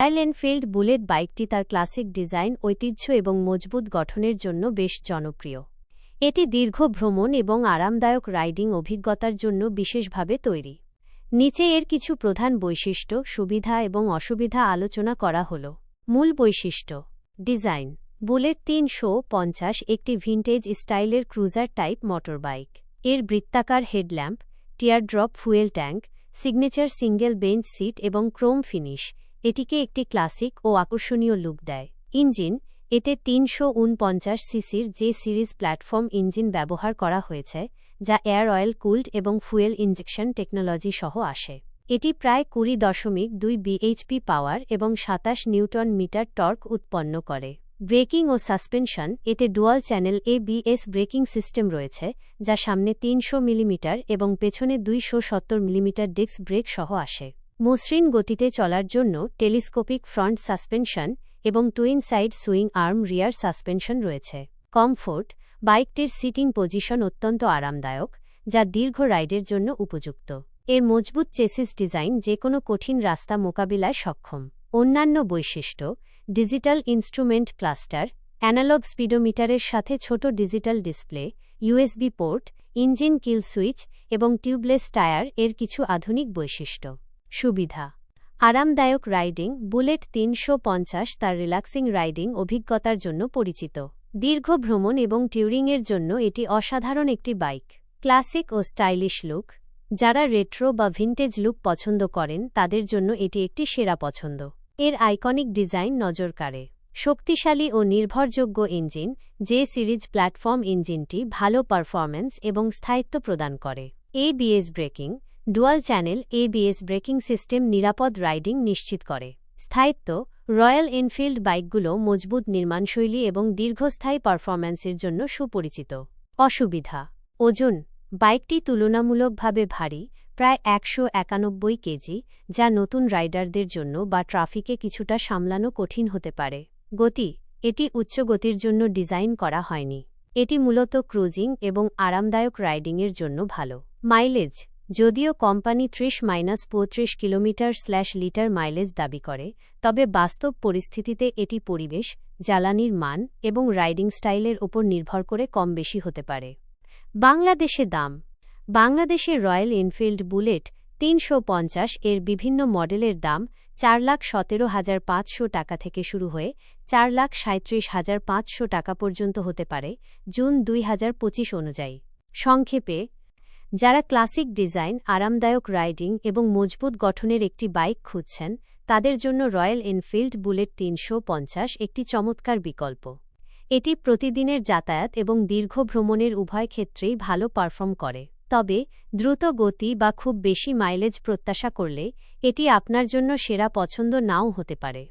Royal Enfield bullet বাইকটি তার classic design, ঐতিহ্য এবং মজবুত গঠনের জন্য বেশ জনপ্রিয়। এটি দীর্ঘ ভ্রমণ এবং আরামদায়ক রাইডিং অভিজ্ঞতার জন্য বিশেষভাবে তৈরি। নিচে এর কিছু প্রধান বৈশিষ্ট্য, সুবিধা এবং অসুবিধা আলোচনা করা হল। মূল বৈশিষ্ট্য। ডিজাইন। বুলেট 350 একটি ভিন্টেজ স্টাইলের ক্রুজার টাইপ মোটরবাইক। এর বৃত্তাকার headlamp, teardrop fuel tank, signature single bench seat এবং ক্রোম ফিনিশ এটিকে একটি ক্লাসিক ও আকর্ষণীয় লুক দেয়। ইঞ্জিন। এতে 349 সিসির জে সিরিজ প্ল্যাটফর্ম ইঞ্জিন ব্যবহার করা হয়েছে, যা এয়ার অয়েল কুলড এবং ফুয়েল ইনজেকশন টেকনোলজি সহ আসে। এটি প্রায় 20.2 বিএইচপি পাওয়ার এবং 27 নিউটন মিটার টর্ক উৎপন্ন করে। ব্রেকিং ও সাসপেনশন। এতে dual channel ABS braking system রয়েছে, যা সামনে 300 মিলিমিটার এবং পেছনে 270 মিলিমিটার ডিস্ক ব্রেক সহ আসে। মসৃণ গতিতে চলার জন্য টেলিস্কোপিক ফ্রন্ট সাসপেনশন এবং টুইন সাইড সুইং আর্ম রিয়ার সাসপেনশন রয়েছে। কমফোর্ট। বাইকটির সিটিং পজিশন অত্যন্ত আরামদায়ক, যা দীর্ঘ রাইডের জন্য উপযুক্ত। এর মজবুত চেসিস ডিজাইন যে কোনো কঠিন রাস্তা মোকাবিলায় সক্ষম। অন্যান্য বৈশিষ্ট্য। ডিজিটাল ইনস্ট্রুমেন্ট ক্লাস্টার, অ্যানালগ স্পিডোমিটারের সাথে ছোট digital display, USB port, engine কিল সুইচ এবং টিউবলেস টায়ার এর কিছু আধুনিক বৈশিষ্ট্য। সুবিধা। আরামদায়ক রাইডিং। বুলেট 350 তার রিল্যাক্সিং রাইডিং অভিজ্ঞতার জন্য পরিচিত। দীর্ঘ ভ্রমণ এবং ট্যুরিংয়ের জন্য এটি অসাধারণ একটি বাইক। ক্লাসিক ও স্টাইলিশ লুক। যারা রেট্রো বা ভিন্টেজ লুক পছন্দ করেন তাদের জন্য এটি একটি সেরা পছন্দ। এর আইকনিক ডিজাইন নজর কাড়ে। শক্তিশালী ও নির্ভরযোগ্য ইঞ্জিন। জে সিরিজ প্ল্যাটফর্ম ইঞ্জিনটি ভালো পারফরম্যান্স এবং স্থায়িত্ব প্রদান করে। ABS braking. Dual channel ABS braking system নিরাপদ রাইডিং নিশ্চিত করে। স্থায়িত্ব। রয়্যাল এনফিল্ড বাইকগুলো মজবুত নির্মাণশৈলী এবং দীর্ঘস্থায়ী পারফরম্যান্সের জন্য সুপরিচিত। অসুবিধা। ওজন। বাইকটি তুলনামূলকভাবে ভারী, প্রায় 191 কেজি, যা নতুন রাইডারদের জন্য বা ট্রাফিকে কিছুটা সামলানো কঠিন হতে পারে। গতি। এটি উচ্চ গতির জন্য ডিজাইন করা হয়নি। এটি মূলত ক্রুজিং এবং আরামদায়ক রাইডিংয়ের জন্য ভালো। মাইলেজ। যদিও কোম্পানি 30-35 কিলোমিটার/লিটার মাইলেজ দাবি করে, তবে বাস্তব পরিস্থিতিতে এটি পরিবেশ, জ্বালানির মান এবং রাইডিং স্টাইলের ওপর নির্ভর করে কম বেশি হতে পারে। বাংলাদেশে দাম। বাংলাদেশে রয়্যাল এনফিল্ড বুলেট 350 এর বিভিন্ন মডেলের দাম 4,17,500 টাকা থেকে শুরু হয়ে 4,37,500 টাকা পর্যন্ত হতে পারে, জুন 2025 অনুযায়ী। সংক্ষেপে, যারা ক্লাসিক ডিজাইন, আরামদায়ক রাইডিং এবং মজবুত গঠনের একটি বাইক খুঁজছেন, তাদের জন্য রয়্যাল এনফিল্ড বুলেট 350 একটি চমৎকার বিকল্প। এটি প্রতিদিনের যাতায়াত এবং দীর্ঘ ভ্রমণের উভয় ক্ষেত্রেই ভালো পারফর্ম করে। তবে দ্রুত গতি বা খুব বেশি মাইলেজ প্রত্যাশা করলে এটি আপনার জন্য সেরা পছন্দ নাও হতে পারে।